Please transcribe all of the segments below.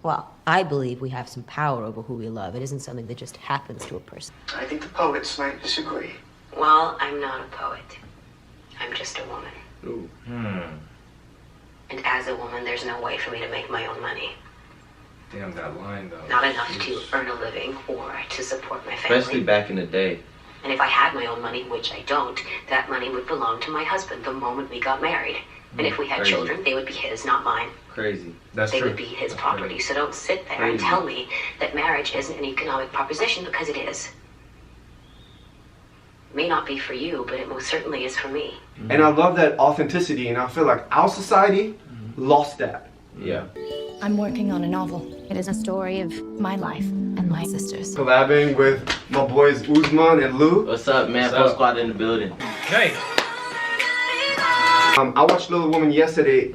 Well, I believe we have some power over who we love. It isn't something that just happens to a person. I think the poets might disagree. Well, I'm not a poet. I'm just a woman. Ooh. And as a woman, there's no way for me to make my own money. Damn, that line though. Not enough to earn a living or to support my family. Especially back in the day. And if I had my own money, which I don't, that money would belong to my husband the moment we got married. And if we had Crazy. children, they would be his, not mine. Crazy. That's They true. would be his That's property. crazy. So don't sit there and tell me that marriage isn't an economic proposition, because it is. It may not be for you, but it most certainly is for me. And I love that authenticity, and I feel like our society lost that. Yeah. I'm working on a novel. It is a story of my life and my sisters. Collabing with my boys Uzman and Lou. What's up, man? What's up? Fosquad in the building. Okay. I watched Little Woman yesterday.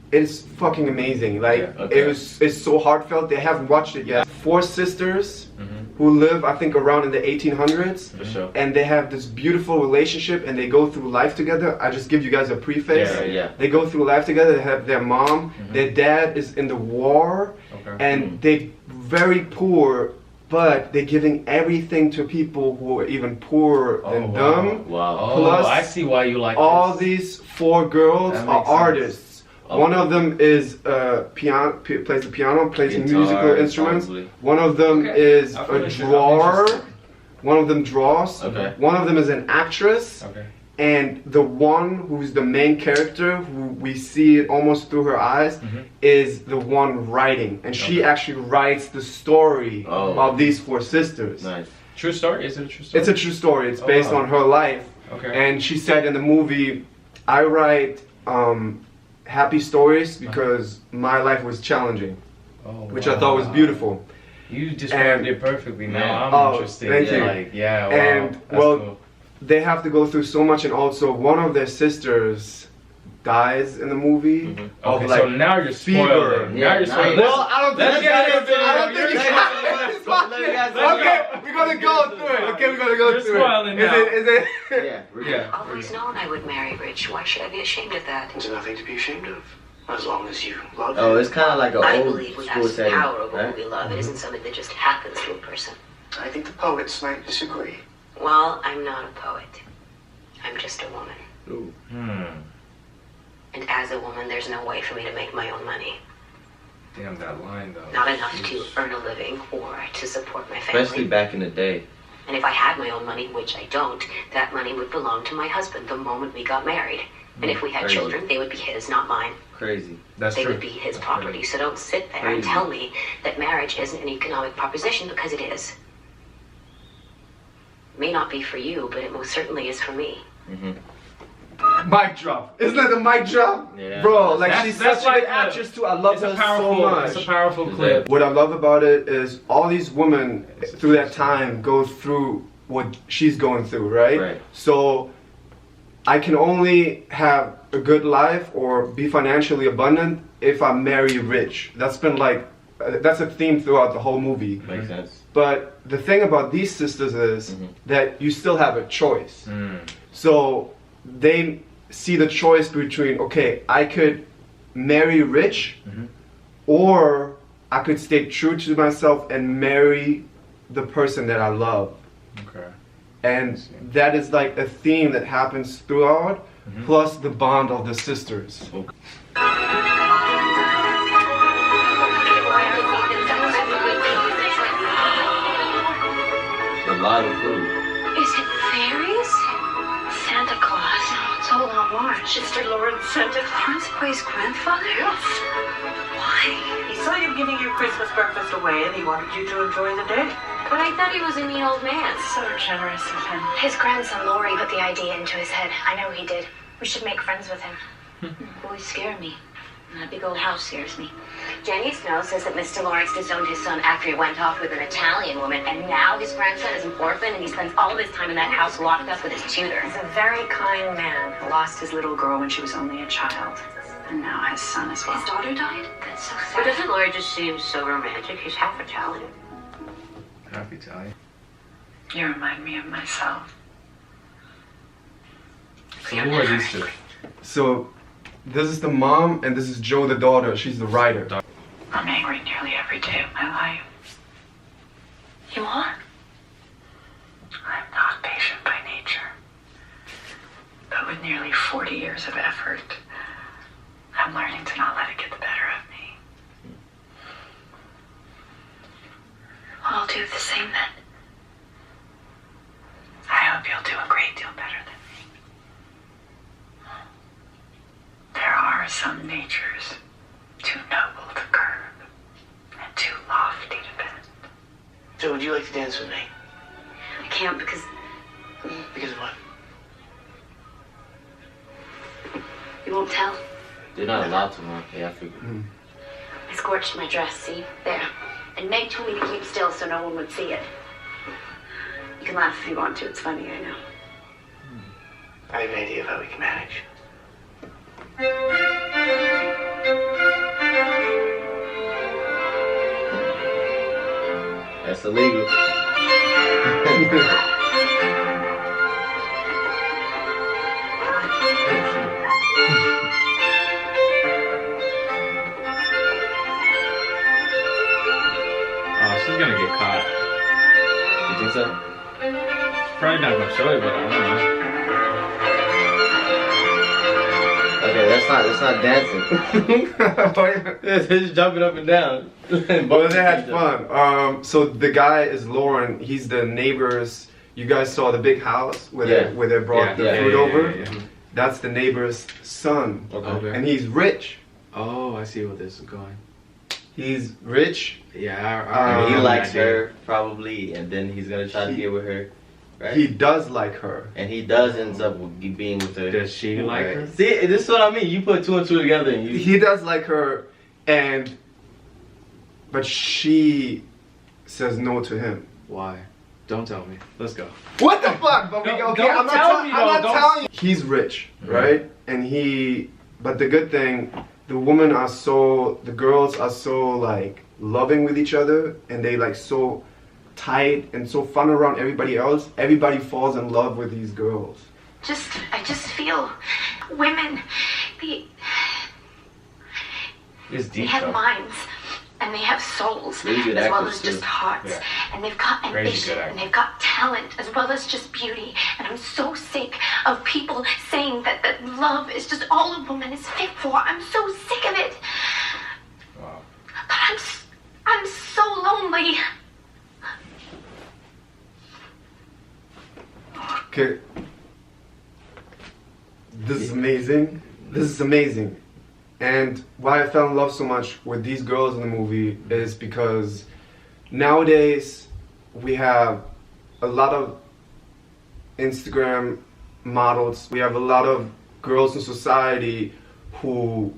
It's fucking amazing. Like Yeah, okay. it's so heartfelt. They haven't watched it yet. 4 sisters who live, I think, around in the 1800s. For sure. And they have this beautiful relationship, and they go through life together. I just give you guys a preface. Yeah. They go through life together. They have their mom. Their dad is in the war, Okay. and they very poor, but they're giving everything to people who are even poorer than wow. them. Wow. Oh, Plus, I see why you like All this. these 4 girls That are makes sense. artists. Okay. One of them is plays the piano, plays Guitar, musical instruments. probably. One of them Okay. is I'm a interested. drawer. One of them draws. Okay. One of them is an actress. Okay. And the one who's the main character, who we see it almost through her eyes, is the one writing. And she actually writes the story of these 4 sisters. Nice. True story? Is it a true story? It's a true story. It's based wow. on her life. Okay. And she said in the movie, I write happy stories because my life was challenging, which I thought was beautiful. You described it perfectly. Now Yeah. I'm Oh, interested. thank you. Like, yeah, wow. And, That's well, cool. They have to go through so much, and also one of their sisters dies in the movie of Okay, like so now you're fever. spoiling. Now you're spoiling. Well, I don't think Let's you get guys. into it. I don't think you Let's guys. go. Let's go. Okay, we're gonna go through it. Okay, we're gonna go You're through spoiling it. now. Is it? Yeah. Yeah. I've always known I would marry rich. Why should I be ashamed of that? There's nothing to be ashamed of, as long as you love Oh, him. it's kind of like an I old believe we school have some setting, power over right? who we love. It isn't something that just happens to a person. I think the poets might disagree. Well, I'm not a poet. I'm just a woman. Ooh. And as a woman, there's no way for me to make my own money. Damn, that line though. Not enough to earn a living or to support my family. Especially back in the day. And if I had my own money, which I don't, that money would belong to my husband the moment we got married. And if we had Crazy. children, they would be his, not mine. Crazy. That's They true. would be his That's property. crazy. So don't sit there and Crazy. tell me that marriage isn't an economic proposition, because it is. It may not be for you, but it most certainly is for me. Mic drop. Isn't that the mic drop? Yeah. Bro, like That's- she's that's such a good like a- actress too. I love It's her a powerful, so much. it's a powerful Is clip. that- What I love about it is all these women through that time go through what she's going through, right? Right. So I can only have a good life or be financially abundant if I marry rich. That's been like, that's a theme throughout the whole movie. Makes sense. But the thing about these sisters is that you still have a choice. So they see the choice between, okay, I could marry rich, or I could stay true to myself and marry the person that I love. Okay. And that is like a theme that happens throughout, plus the bond of the sisters. A lot of food. Is it fairies? Santa Claus. No, it's all on March. Sister Lord Santa Claus? Boy's grandfather? Yes. Why? He saw you giving your Christmas breakfast away and he wanted you to enjoy the day. But I thought he was a mean old man. So generous of him. His grandson Laurie put the idea into his head. I know he did. We should make friends with him. Boys scare me. And that big old house scares me. Jenny Snow says that Mr. Lawrence disowned his son after he went off with an Italian woman, and now his grandson is an orphan, and he spends all of his time in that house locked up with his tutor. He's a very kind man who lost his little girl when she was only a child. And now his son as well. His daughter died? That's so sad. But doesn't Laurie just seem so romantic? He's half Italian. Half Italian. You remind me of myself. So who are these two? So this is the mom and this is Jo the daughter. She's the writer. I'm angry nearly every day of my life. You are? I'm not patient by nature. But with nearly 40 years of effort, I'm learning to not let it get the better of me. I'll do the same then. I hope you'll do a great deal better than me. There are some natures too noble to curb and too lofty to bend. So would you like to dance with me? I can't because Because of what? you won't tell. They're not allowed to, man. Yeah, I figured. I scorched my dress, see? There. And Meg told me to keep still so no one would see it. You can laugh if you want to. It's funny, I know. I have an idea of how we can manage. That's illegal. Oh, she's gonna get caught. You think so? Probably not gonna show it, but I don't know. Okay, that's not dancing. It's just jumping up and down. But they had fun. So the guy is Lauren. He's the neighbors. You guys saw the big house where they brought the food over. Yeah. That's the neighbor's son, Okay. and he's rich. Oh, I see where this is going. He's rich. Yeah, And he Um, likes her probably, and then he's gonna try to get with her, right? He does like her. And he does ends up being with her. Does she like her? See, this is what I mean. You put two and two together, and you. He does like her, but she says no to him. Why? Don't tell me. Let's go. What the fuck? But Don't- okay, don't I'm not, tell me, I'm not though. Don't- telling you. He's rich, right? And but the good thing, the girls are so like loving with each other, and they like so tight and so fun around everybody else. Everybody falls in love with these girls. I just feel women, they It's deep, have though. minds and they have souls Really good as well actors, as just too. hearts. Yeah. And they've got Crazy ambition good and they've got talent as well as just beauty. And I'm so sick of people saying that love is just all a woman is fit for. I'm so sick of it. Wow. But I'm so lonely. Okay. This is amazing. This is amazing. And why I fell in love so much with these girls in the movie is because nowadays we have a lot of Instagram models. We have a lot of girls in society who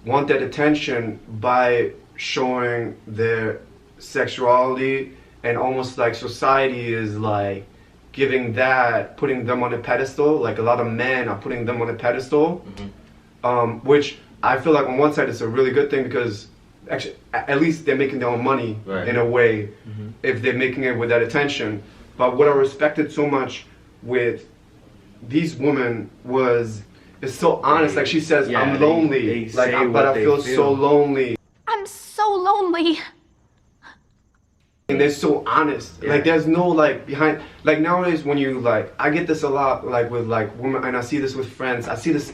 want that attention by showing their sexuality, and almost like society is like putting them on a pedestal. Like a lot of men are putting them on a pedestal, which I feel like on one side it's a really good thing because actually at least they're making their own money in a way if they're making it with that attention. But what I respected so much with these women was it's so honest. Like she says, Yeah, I'm lonely, they say but what I they feel feel. so lonely. I'm so lonely. And they're so honest. Yeah. Like there's no like behind, like nowadays when you like, I get this a lot like with like women, and I see this with friends. I see this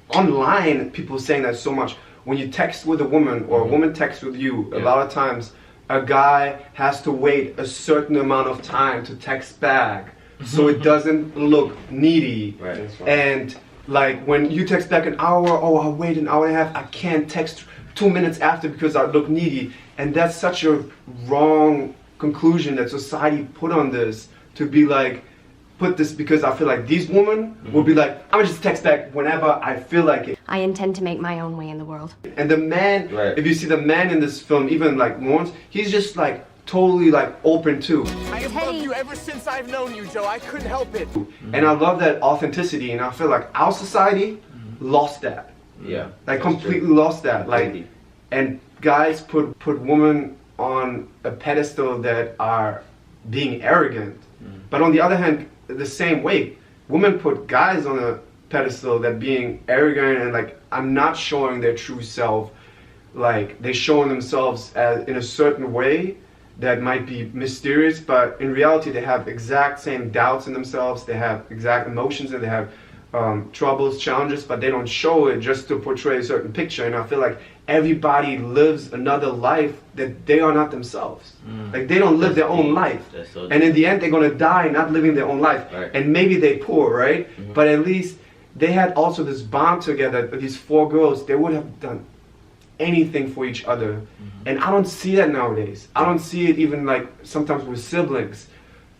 online, people saying that so much. When you text with a woman or a woman texts with you, a lot of times a guy has to wait a certain amount of time to text back so it doesn't look needy. Right. And like when you text back an hour, oh I'll wait an hour and a half, I can't text 2 minutes after because I look needy. And that's such a wrong conclusion that society put on this, to be like, put this, because I feel like these women will be like, I'm gonna just text back whenever I feel like it. I intend to make my own way in the world. And the man, if you see the man in this film, even like Lawrence, he's just like totally like open too. I have loved you ever since I've known you, Joe. I couldn't help it. And I love that authenticity, and I feel like our society lost that. Yeah. Like completely lost that. Like, and guys put women on a pedestal that are being arrogant. But on the other hand, the same way, women put guys on a pedestal that being arrogant and like, I'm not showing their true self. like they showing themselves as in a certain way that might be mysterious, but in reality they have exact same doubts in themselves, they have exact emotions, and they have troubles, challenges, but they don't show it just to portray a certain picture. And I feel like everybody lives another life that they are not themselves. Like they don't live their own life. So and in the end, they're gonna die not living their own life. Right. And maybe they poor, right? But at least they had also this bond together. These 4 girls, they would have done anything for each other. And I don't see that nowadays. I don't see it even like sometimes with siblings.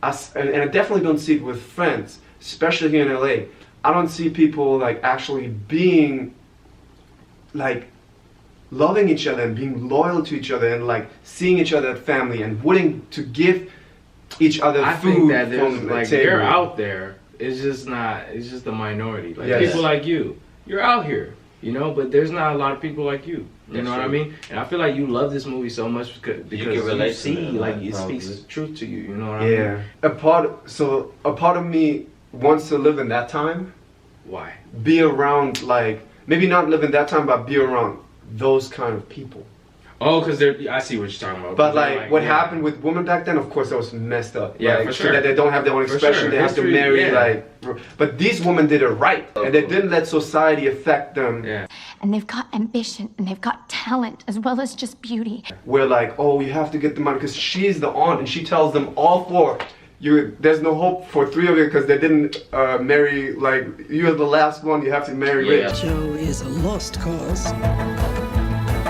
And I definitely don't see it with friends, especially here in LA. I don't see people like actually being like loving each other and being loyal to each other and like seeing each other as family and willing to give each other I food think that there's from the like table. they're out there. It's just not. It's just the minority. Like Yes. people like you, you're out here, you know. But there's not a lot of people like you. You That's know what I true. mean? And I feel like you love this movie so much because can relate to see it, like like, it probably. speaks truth to you. You know what I mean? Yeah. A part of me wants to live in that time. Why? Be around like maybe not live in that time, but be around those kind of people. Oh, because I see what you're talking about. But 'Cause they're like what yeah. happened with women back then, of course, that was messed up. Yeah, like, for sure. That they don't have their own For expression. sure. They have to History, marry yeah. like. But these women did it right, and they didn't let society affect them. Yeah. And they've got ambition and they've got talent as well as just beauty. Where like, oh, you have to get the money because she's the aunt, and she tells them all 4. There's no hope for 3 of you because they didn't marry. Like you're the last one. You have to marry rich. Joe is a lost cause.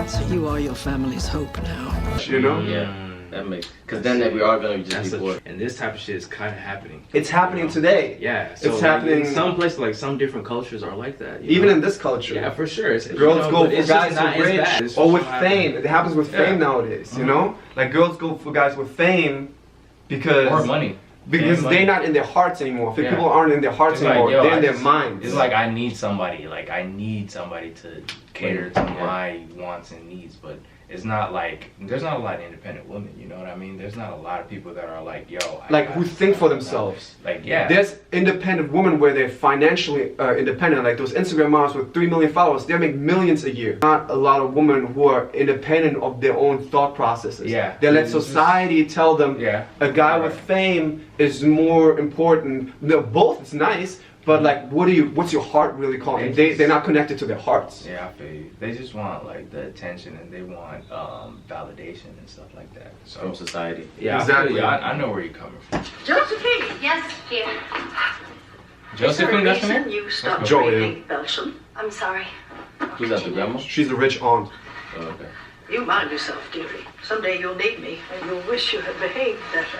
So you are your family's hope now. You know? Yeah, that makes. Because then we are gonna just be poor. And this type of shit is kind of happening. It's happening today. Yeah, so It's like, happening. in some places, like some different cultures are like that. you Even know? in this culture. Yeah, for sure. It's, Girls go but for it's just guys not who as rich bad. It's or just with not fame. happening. It happens with fame Yeah. nowadays, you know? Like girls go for guys with fame because Or money. Because And money. they're not in their hearts anymore. If Yeah. people aren't in their hearts It's like, anymore, yo, they're in I their just- minds. It's like I need somebody. Like I need somebody to cater to my wants and needs. But it's not like there's not a lot of independent women. You know what I mean? There's not a lot of people that are like, yo, like who think for themselves. Like yeah. There's independent women where they're financially independent. Like those Instagram models with 3 million followers, they make millions a year. Not a lot of women who are independent of their own thought processes. Yeah. They let society tell them Yeah. a guy with fame is more important. No, both is nice, but like what's your heart really calling? They're not connected to their hearts. Yeah, I feel you. They just want like the attention and they want validation and stuff like that. So, From society. Yeah, Exactly. I know where you're coming from. Josephine! Yes, dear. Josephine, that's her name? You stopped Joey. breathing, Belsham. I'm sorry. Who's that, the grandma? She's a rich aunt. Oh, okay. You mind yourself, dearie. Someday you'll need me, and you'll wish you had behaved better.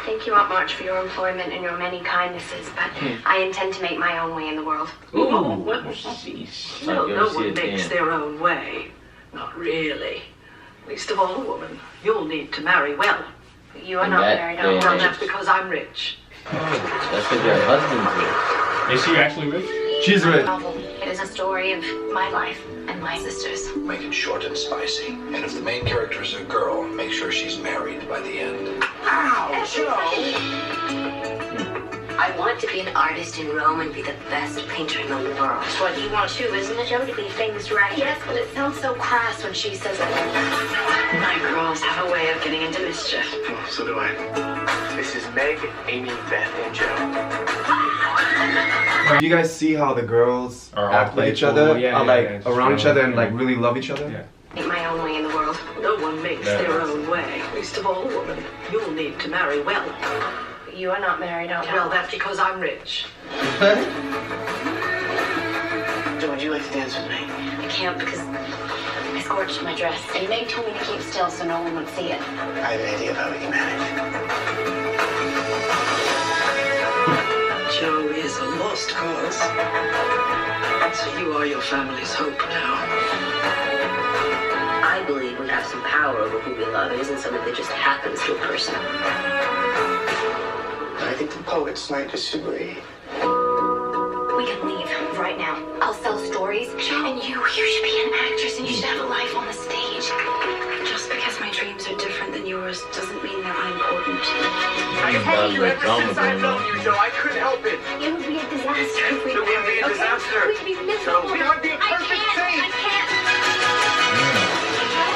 Thank you, Aunt March, for your employment and your many kindnesses, but I intend to make my own way in the world. Oh, well, Sheesh. no, Like, no see one it makes again. their own way. Not really. Least of all a woman. You'll need to marry well. You are And not that married, day Aunt and Well, March. that's because I'm rich. That's because your husband's Is she actually rich? She's rich. Novel. It is a story of my life and my sister's. Make it short and spicy. And if the main character is a girl, make sure she's married by the end. Ow, Joe! I want to be an artist in Rome and be the best painter in the world. That's what you want too, isn't it, Joe? To be a famous writer? Yes, but it sounds so crass when she says it. My girls have a way of getting into mischief. Oh, so do I. This is Meg, Amy, Beth, and Joe. You guys see how the girls Are all act with each playful. other, Yeah, are yeah, like yeah, it's around each true. other and like really love each other? Yeah. Make my own way in the world. No one makes their own way. Least of all a woman. You'll need to marry well. You are not married, Aunt Well, March. that's because I'm rich. Joe, would you like to dance with me? I can't because I scorched my dress. And Meg told me to keep still so no one would see it. I have an idea of how we can manage. Joe is a lost cause. So you are your family's hope now. I believe we have some power over who we love. It isn't something that just happens to a person. I think the poets might disagree. We can leave right now. I'll sell stories, and you should be an actress, and you should have a life on the stage. Just because my dreams are different than yours doesn't mean they're unimportant. I tell you, ever since I've known you, Joe, I couldn't help it. It would be a disaster if we It would be a disaster. We'd be miserable. It would be a perfect thing. I can't.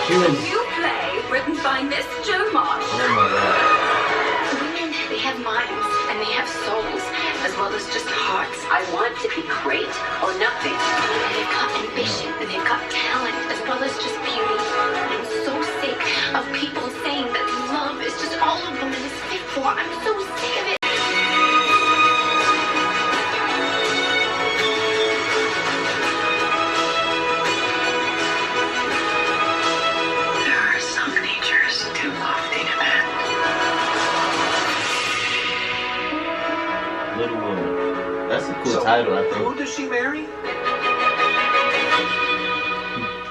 She was. You play, written by Miss Jo Marsh. Oh my god. Women, they have minds and they have souls as well as just hearts. I want to be great or nothing. They've got ambition and they've got talent as well as just beauty. I'm so sick of people saying that love is just all a woman is fit for. I'm so sick of it. There are some natures too lofty to bend. Little Woman. That's a cool title, I think. Who does she marry?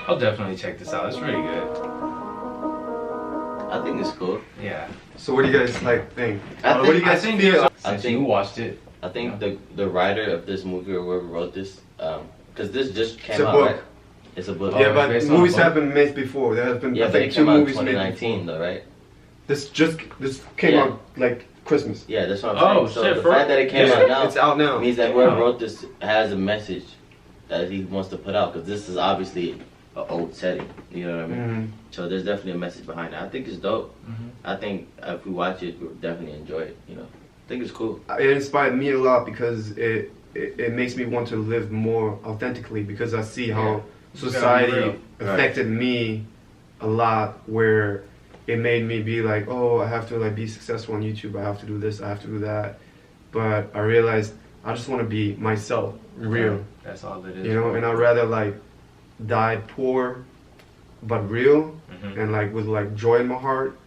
I'll definitely check this out. It's really good. I think it's cool. Yeah. So what do you guys like think? I What do you think- guys feel? Since you watched it. I think the writer of this movie or whoever wrote this, because this just It's came a out, book. right? It's a book. Yeah, it's but based on a movies book? have been made before. There have been Yeah, I but it think 2 came out in movies made 2019 before. though, right? This came Yeah. out like Christmas. Yeah, that's what I'm Oh, saying. So shit, the for- fact that it came Yeah, out now it's out now. means that whoever wrote this has a message that he wants to put out, because this is obviously an old setting. You know what I mean? Mhm. So there's definitely a message behind it. I think it's dope. Mhm. I think if we watch it, we'll definitely enjoy it. You know, I think it's cool. It inspired me a lot because it makes me want to live more authentically, because I see how society real. affected me a lot, where it made me be like, oh, I have to like be successful on YouTube, I have to do this, I have to do that. But I realized I just want to be myself, real. That's all it is. You know, and I'd rather like die poor but real, Mhm. and like with like joy in my heart,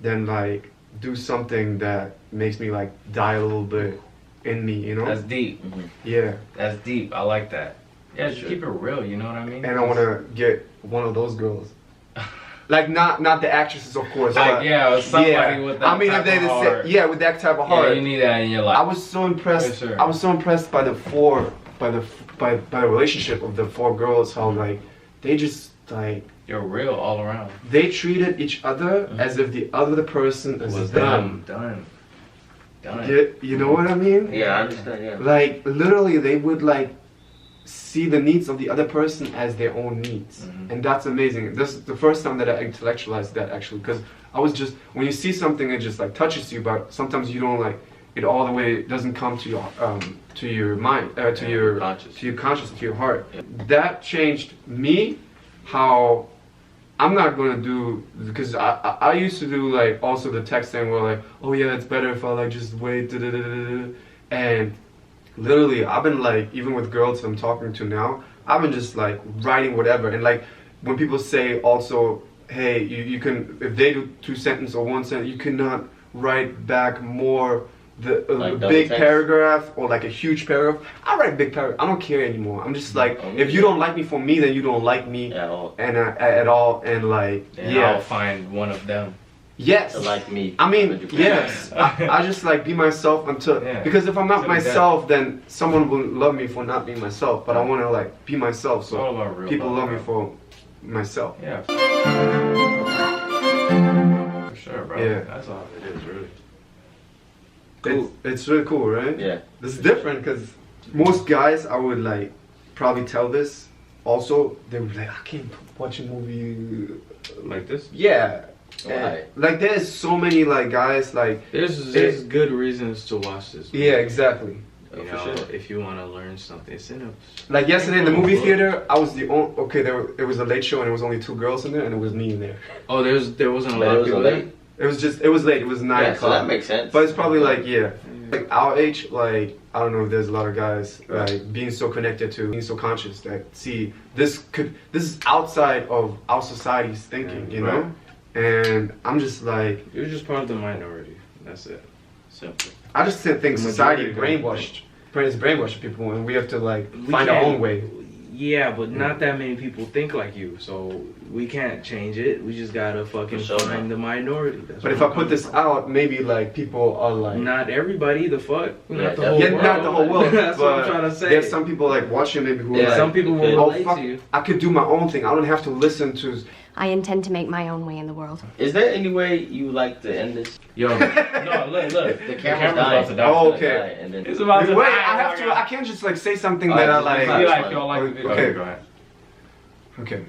than like do something that makes me like die a little bit in me, you know? That's deep. Yeah. That's deep. I like that. Yeah, just keep it real. You know what I mean? And I want to get one of those girls. Like not the actresses, of course. Like, but yeah, somebody with that I mean, type if they of just heart. say, yeah, with that type of Yeah, heart. you need that in your life. I was so impressed. For sure. I was so impressed by the relationship of the 4 girls. How like they just like You're real all around. they treated each other as if the other person is Was them. done. You know what I mean? Yeah, I understand. Yeah. Like literally, they would like see the needs of the other person as their own needs, and that's amazing. This is the first time that I intellectualized that, actually, because I was just, when you see something, it just like touches you, but sometimes you don't like it all the way. It doesn't come to your mind, to your conscious, to your heart. That changed me. How I'm not gonna do, because I used to do like also the texting where like, oh yeah, it's better if I like just wait, and literally I've been like, even with girls I'm talking to now, I've been just like writing whatever. And like when people say also, hey, you can, if they do 2 sentences or 1 sentence, you cannot write back more the Like big double text? paragraph or like a huge paragraph. I write big paragraph. I don't care anymore. I'm just like, if you don't like me for me, then you don't like me At all. and at all. And like, And yeah, I'll find one of them. yes, To like me. I mean, 100%. yes. I just like be myself until, Yeah. because if I'm not Until myself, then someone will love me for not being myself. But I want to like be myself, It's all so about real people love me bro. for myself. Yeah. For sure, bro. Yeah. That's all it is, really. It's really cool, right? Yeah. This is different because most guys, I would like probably tell this. Also, they would be like, I can't watch a movie Like this? Yeah. Why? Like there's so many like guys like There's good reasons to watch this. Yeah, exactly. You For know, sure. if you want to learn something, it's in a. Like yesterday in the movie theater, I was the only. Okay, it was a late show and there was only 2 girls in there, and it was me in there. Oh, there wasn't a But lot it of was people late. there. It was late. It was 9 Yeah, so o'clock. that makes sense. But it's probably like like our age, like I don't know if there's a lot of guys like being so connected to, being so conscious that see this is outside of our society's thinking, you know. And I'm just like, You're just part of the minority. That's it. Simple. I just think The society majority brainwashed people, and we have to like We find our can't- own way. Yeah, but not that many people think like you, so we can't change it. We just gotta fucking sure, find the minority. That's But what if I I'm put this coming out, maybe like people are like, from. Not everybody, the fuck, Yeah, not the whole yeah, world. not the whole world. That's what I'm but trying to say. There's some people like watching maybe who are Yeah, like, some people will oh relate fuck, to you. I could do my own thing. I don't have to listen to. I intend to make my own way in the world. Is there any way you like to end this? Yo, no, look. The camera's camera's about dying. to die. Oh, okay. Right, and then It's about to Wait, die. I have oh to. my I God. can't just like say something Oh, that I it's like. Be like, y'all like the video. Okay. Go ahead. Okay.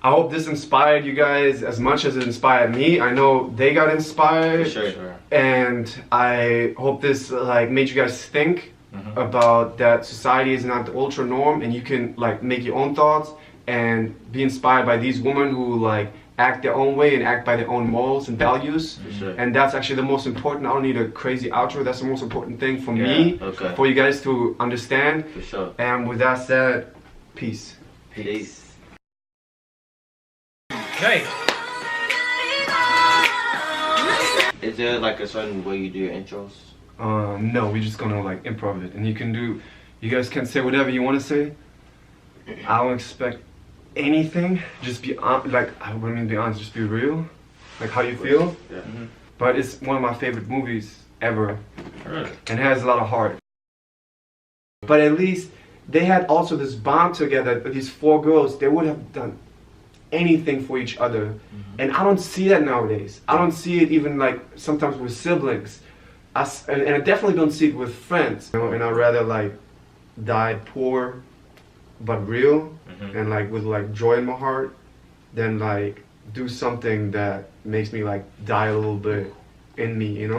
I hope this inspired you guys as much as it inspired me. I know they got inspired. For sure. And I hope this like made you guys think about that society is not the ultra norm, and you can like make your own thoughts and be inspired by these women who like act their own way and act by their own morals and values. For sure. And that's actually the most important. I don't need a crazy outro. That's the most important thing for me, for you guys to understand. For sure. And with that said, peace. Peace. Okay. Is there like a certain way you do your intros? No, we're just gonna like improv it, and you guys can say whatever you want to say. I don't expect anything. Just be like, I mean, be honest, just be real, like how you feel. Yeah. But it's one of my favorite movies ever, Really? and it has a lot of heart. But at least they had also this bond together. These 4 girls, they would have done anything for each other, and I don't see that nowadays. I don't see it even like sometimes with siblings. And I definitely don't see it with friends. You know, and I'd rather like die poor, but real, and like with like joy in my heart, than like do something that makes me like die a little bit in me. You know.